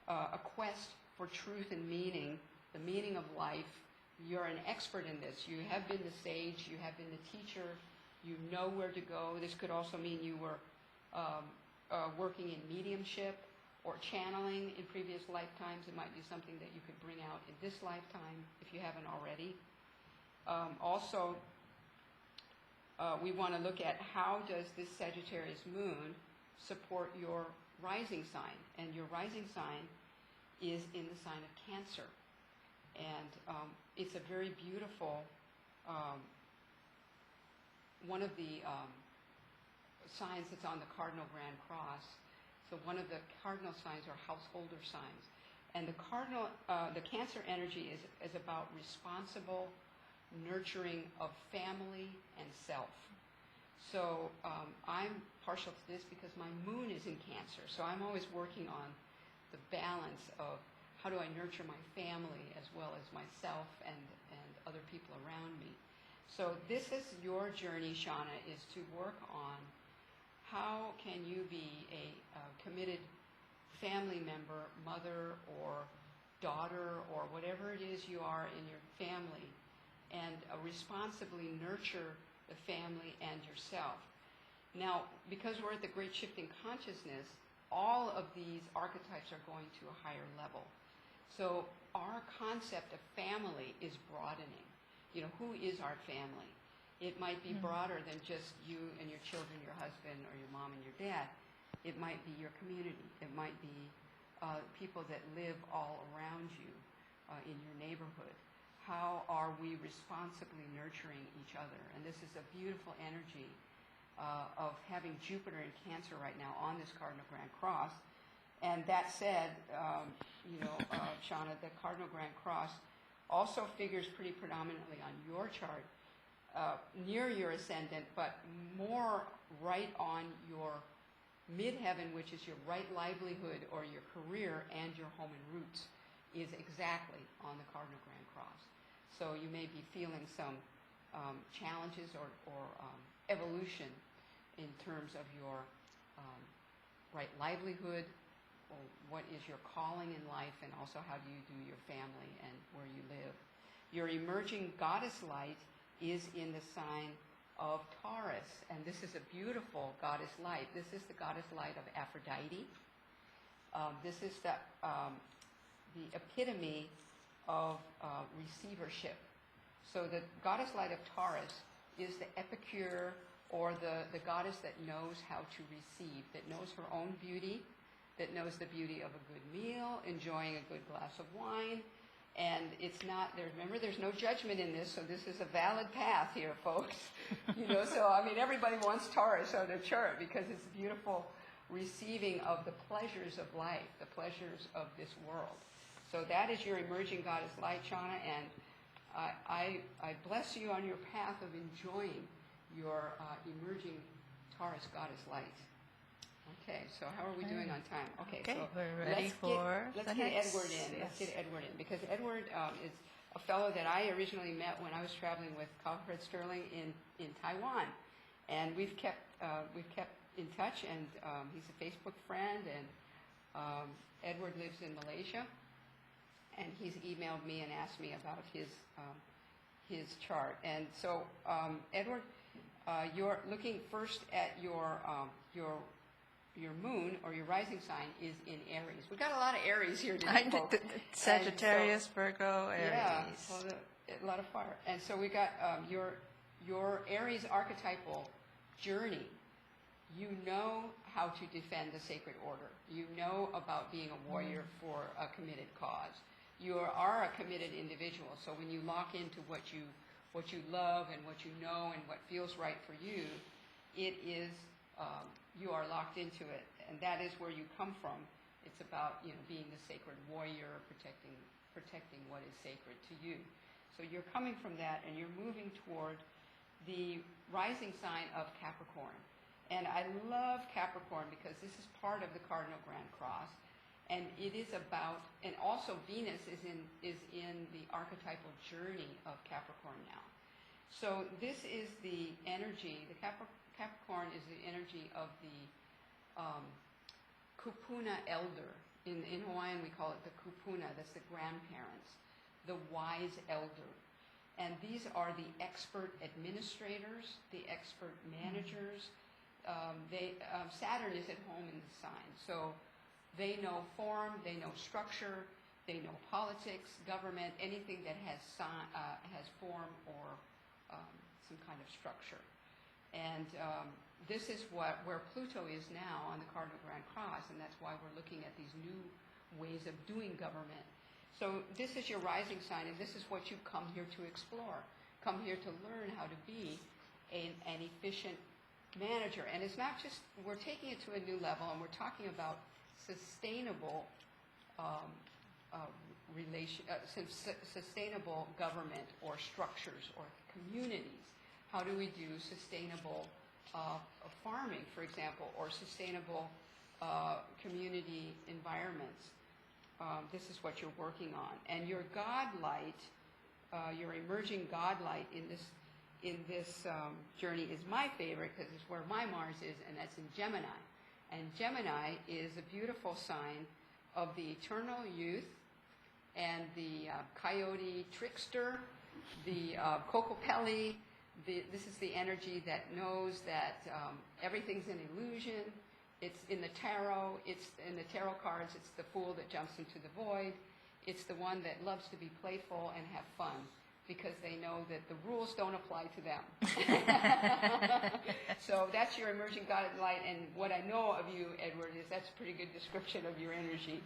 Speaker 2: a quest for truth and meaning, the meaning of life. You're an expert in this. You have been the sage, you have been the teacher, you know where to go. This could also mean you were working in mediumship or channeling in previous lifetimes. It might be something that you could bring out in this lifetime if you haven't already. Also, we want to look at how does this Sagittarius moon support your rising sign. And your rising sign is in the sign of Cancer. And it's a very beautiful, one of the signs that's on the Cardinal Grand Cross. So one of the cardinal signs are householder signs. And the Cancer energy is about responsible nurturing of family and self. So I'm partial to this because my moon is in Cancer. So I'm always working on the balance of how do I nurture my family as well as myself and other people around me. So this is your journey, Shauna, is to work on how can you be a committed family member, mother or daughter or whatever it is you are in your family, and responsibly nurture the family and yourself. Now, because we're at the Great Shift in Consciousness, all of these archetypes are going to a higher level. So our concept of family is broadening. You know, who is our family? It might be broader than just you and your children, your husband, or your mom and your dad. It might be your community. It might be people that live all around you in your neighborhood. How are we responsibly nurturing each other? And this is a beautiful energy of having Jupiter in Cancer right now on this Cardinal Grand Cross. And that said, Shauna, the Cardinal Grand Cross also figures pretty predominantly on your chart, near your ascendant, but more right on your midheaven, which is your right livelihood or your career, and your home and roots is exactly on the Cardinal Grand Cross. So you may be feeling some challenges or evolution in terms of your right livelihood, or what is your calling in life, and also how do you do your family and where you live. Your emerging goddess light is in the sign of Taurus, and this is a beautiful goddess light. This is the goddess light of Aphrodite. This is the epitome of receivership. So the goddess light of Taurus is the epicure, or the goddess that knows how to receive, that knows her own beauty, that knows the beauty of a good meal, enjoying a good glass of wine. And it's not, remember, there's no judgment in this, so this is a valid path here, folks. So, I mean, everybody wants Taurus on their chart because it's beautiful receiving of the pleasures of life, the pleasures of this world. So that is your emerging goddess light, Shauna, and I bless you on your path of enjoying your emerging Taurus goddess light. Okay, so how are we doing on time? Okay,
Speaker 1: Okay,
Speaker 2: so
Speaker 1: we're ready
Speaker 2: let's
Speaker 1: the
Speaker 2: get
Speaker 1: next.
Speaker 2: Edward in.
Speaker 1: Yes.
Speaker 2: Let's get Edward in because Edward is a fellow that I originally met when I was traveling with Alfred Sterling in Taiwan, and we've kept in touch. And he's a Facebook friend. And Edward lives in Malaysia, and he's emailed me and asked me about his chart. And so Edward, you're looking first at your moon or your rising sign is in Aries. We've got a lot of Aries here today, folks.
Speaker 1: Sagittarius, Virgo, Aries.
Speaker 2: Yeah, so a lot of fire. And so we got your Aries archetypal journey. You know how to defend the sacred order. You know about being a warrior for a committed cause. You are a committed individual. So when you lock into what you love and what you know and what feels right for you, it is you are locked into it, and that is where you come from. It's about being the sacred warrior, protecting what is sacred to you. So you're coming from that, and you're moving toward the rising sign of Capricorn. And I love Capricorn because this is part of the Cardinal Grand Cross, and it is about, and also Venus is in the archetypal journey of Capricorn now. So this is the energy. The Capricorn is the energy of the kupuna elder. In Hawaiian, we call it the kupuna. That's the grandparents, the wise elder. And these are the expert administrators, the expert managers. Saturn is at home in the sign. So they know form, they know structure, they know politics, government, anything that has form or some kind of structure. And this is where Pluto is now on the Cardinal Grand Cross, and that's why we're looking at these new ways of doing government. So this is your rising sign, and this is what you come here to explore. Come here to learn how to be an efficient manager. And it's not just, we're taking it to a new level, and we're talking about sustainable sustainable government or structures or communities. How do we do sustainable farming, for example, or sustainable community environments? This is what you're working on. And your God light, your emerging God light in this journey is my favorite because it's where my Mars is, and that's in Gemini. And Gemini is a beautiful sign of the eternal youth and the coyote trickster, the Kokopelli. This is the energy that knows that everything's an illusion. It's in the tarot. It's in the tarot cards. It's the fool that jumps into the void. It's the one that loves to be playful and have fun because they know that the rules don't apply to them. So that's your emerging God light. And what I know of you, Edward, is that's a pretty good description of your energy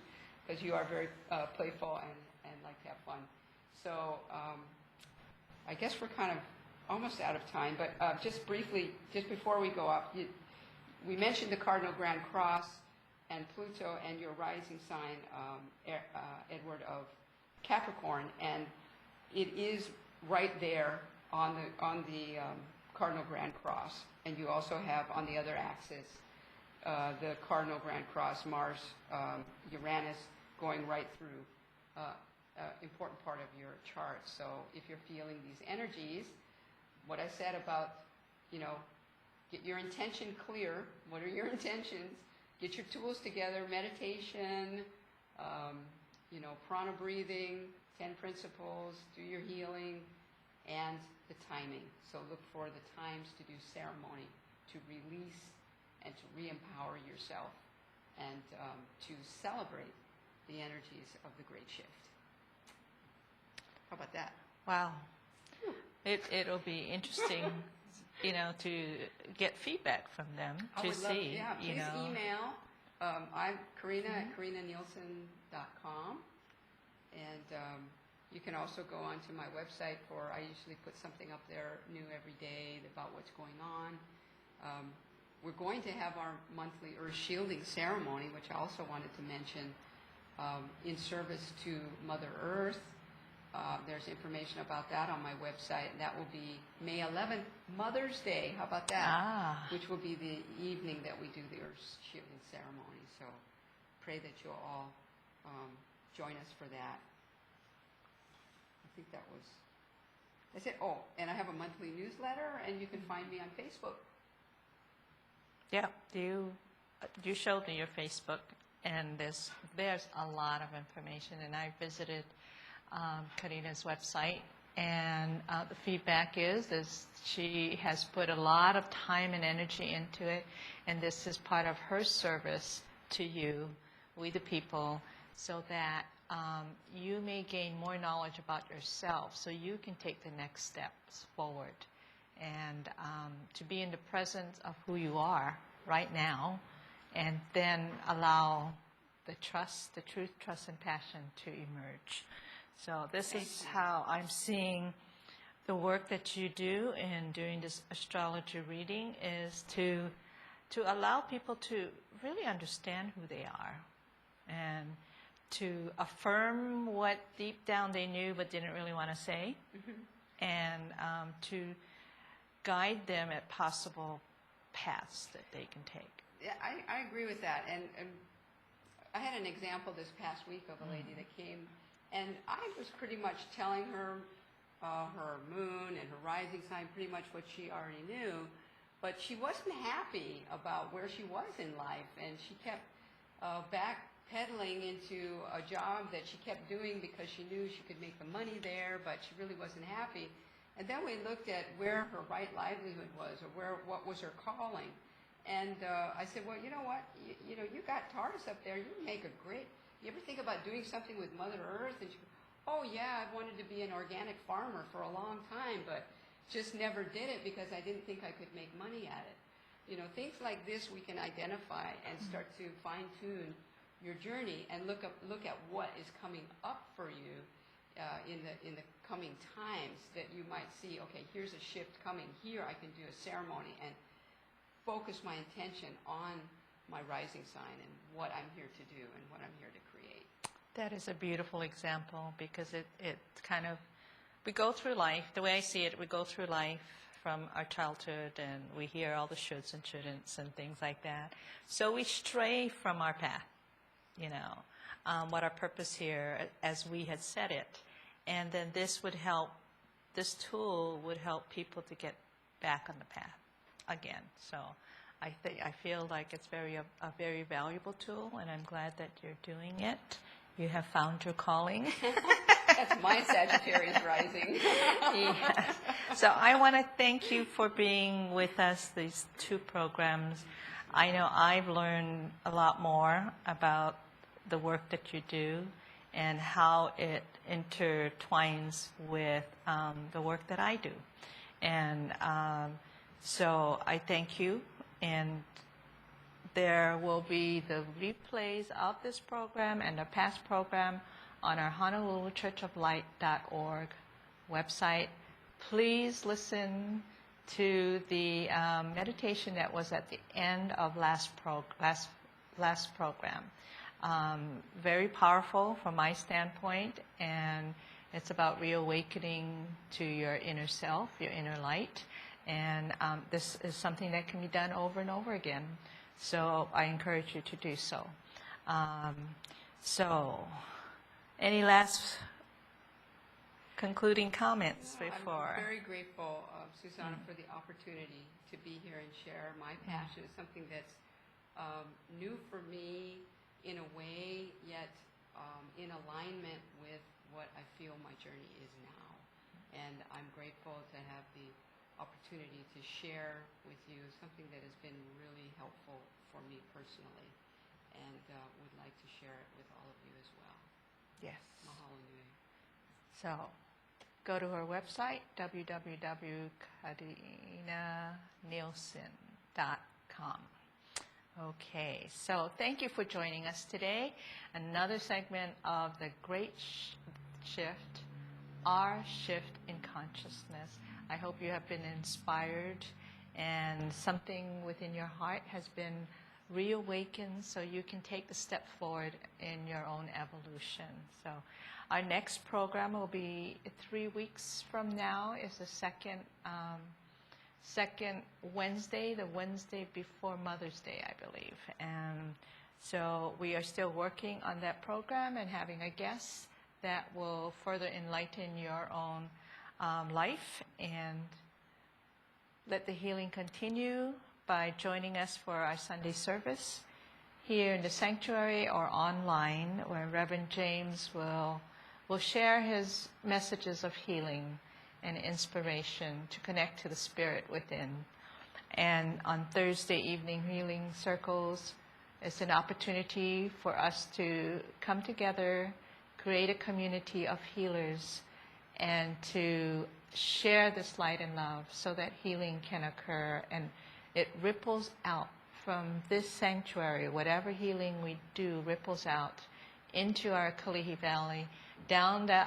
Speaker 2: because you are very playful and like to have fun. So I guess we're kind of almost out of time, but just briefly, just before we go up, we mentioned the Cardinal Grand Cross and Pluto and your rising sign, Edward, of Capricorn, and it is right there on the Cardinal Grand Cross, and you also have on the other axis the Cardinal Grand Cross, Mars, Uranus going right through important part of your chart. So if you're feeling these energies, what I said about, get your intention clear. What are your intentions? Get your tools together, meditation, prana breathing, 10 principles, do your healing, and the timing. So look for the times to do ceremony, to release and to re-empower yourself, and to celebrate the energies of the great shift. How about that?
Speaker 1: Wow. It'll be interesting, to get feedback from them to see.
Speaker 2: Yeah, please email. I'm Karinna at KarinnaNielsen.com. And you can also go onto my website I usually put something up there new every day about what's going on. We're going to have our monthly Earth Shielding ceremony, which I also wanted to mention, in service to Mother Earth there's information about that on my website, and that will be May 11th, Mother's Day. How about that? Which will be the evening that we do the earth shifting ceremony. So pray that you'll all join us for that. I think that's it. Oh, and I have a monthly newsletter, and you can find me on Facebook.
Speaker 1: Yeah, you showed me your Facebook, and there's a lot of information, and I visited Karinna's website, and the feedback is she has put a lot of time and energy into it, and this is part of her service to you, we the people, so that you may gain more knowledge about yourself so you can take the next steps forward, and to be in the presence of who you are right now, and then allow the trust, the truth, trust, and passion to emerge. So this is how I'm seeing the work that you do in doing this astrology reading, is to allow people to really understand who they are, and to affirm what deep down they knew but didn't really want to say, and to guide them at possible paths that they can take.
Speaker 2: Yeah, I agree with that. And I had an example this past week of a lady that came, and I was pretty much telling her her moon and her rising sign, pretty much what she already knew, but she wasn't happy about where she was in life, and she kept backpedaling into a job that she kept doing because she knew she could make the money there, but she really wasn't happy. And then we looked at where her right livelihood was, or what was her calling. And I said, well, you know what? You got Taurus up there. You make a great. You ever think about doing something with Mother Earth? And she, oh yeah, I wanted to be an organic farmer for a long time, but just never did it because I didn't think I could make money at it. Things like this we can identify and start to fine tune your journey and look at what is coming up for you in the coming times, that you might see, okay, here's a shift coming here. I can do a ceremony and focus my intention on my rising sign and what I'm here to do and what I'm here to create.
Speaker 1: That is a beautiful example, because it kind of, we go through life, the way I see it, we go through life from our childhood, and we hear all the shoulds and shouldn'ts and things like that. So we stray from our path, what our purpose here, as we had said it. And then this tool would help people to get back on the path again. So I feel like it's a very valuable tool, and I'm glad that you're doing it. You have found your calling.
Speaker 2: That's my Sagittarius rising.
Speaker 1: Yes. So I want to thank you for being with us these 2 programs. I know I've learned a lot more about the work that you do and how it intertwines with the work that I do. And so I thank you, and there will be the replays of this program and the past program on our HonoluluChurchOfLight.org website. Please listen to the meditation that was at the end of last program. Very powerful from my standpoint, and it's about reawakening to your inner self, your inner light. And this is something that can be done over and over again. So I encourage you to do so. So any last concluding comments before?
Speaker 2: I'm very grateful, Susana, for the opportunity to be here and share my passion. It's something that's new for me in a way, yet in alignment with what I feel my journey is now. And I'm grateful to have the opportunity to share with you something that has been really helpful for me personally, and would like to share it with all of you as well.
Speaker 1: Yes.
Speaker 2: Mahalo nui.
Speaker 1: So go to our website, www.KarinnaNielsen.com. Okay, so thank you for joining us today. Another segment of the Great Shift, our shift in consciousness. I hope you have been inspired, and something within your heart has been reawaken so you can take the step forward in your own evolution. So our next program will be 3 weeks from now. Is the second Wednesday, the Wednesday before Mother's Day, I believe. And so we are still working on that program and having a guest that will further enlighten your own life, and let the healing continue by joining us for our Sunday service here in the sanctuary or online, where Reverend James will share his messages of healing and inspiration to connect to the spirit within. And on Thursday evening healing circles, it's an opportunity for us to come together, create a community of healers, and to share this light and love so that healing can occur. And it ripples out from this sanctuary. Whatever healing we do ripples out into our Kalihi Valley, down the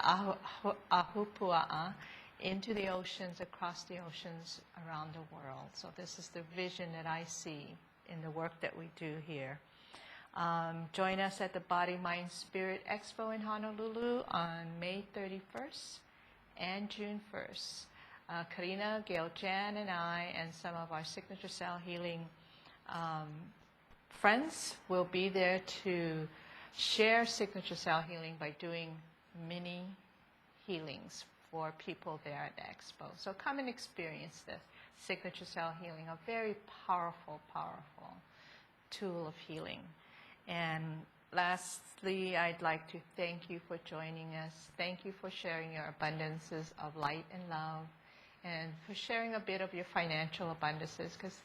Speaker 1: Ahupua'a, into the oceans, across the oceans, around the world. So this is the vision that I see in the work that we do here. Join us at the Body, Mind, Spirit Expo in Honolulu on May 31st and June 1st. Karinna, Gail Jan, and I, and some of our Signature Cell Healing friends will be there to share Signature Cell Healing by doing mini healings for people there at the expo. So come and experience this Signature Cell Healing, a very powerful, powerful tool of healing. And lastly, I'd like to thank you for joining us. Thank you for sharing your abundances of light and love, and for sharing a bit of your financial abundances, because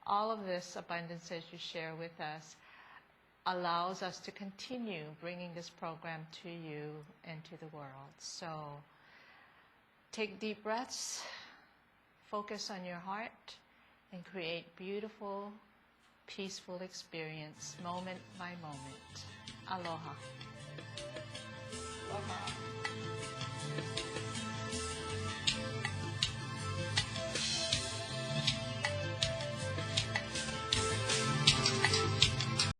Speaker 1: all of this abundances you share with us allows us to continue bringing this program to you and to the world. So take deep breaths, focus on your heart, and create beautiful, peaceful experience, moment by moment. Aloha.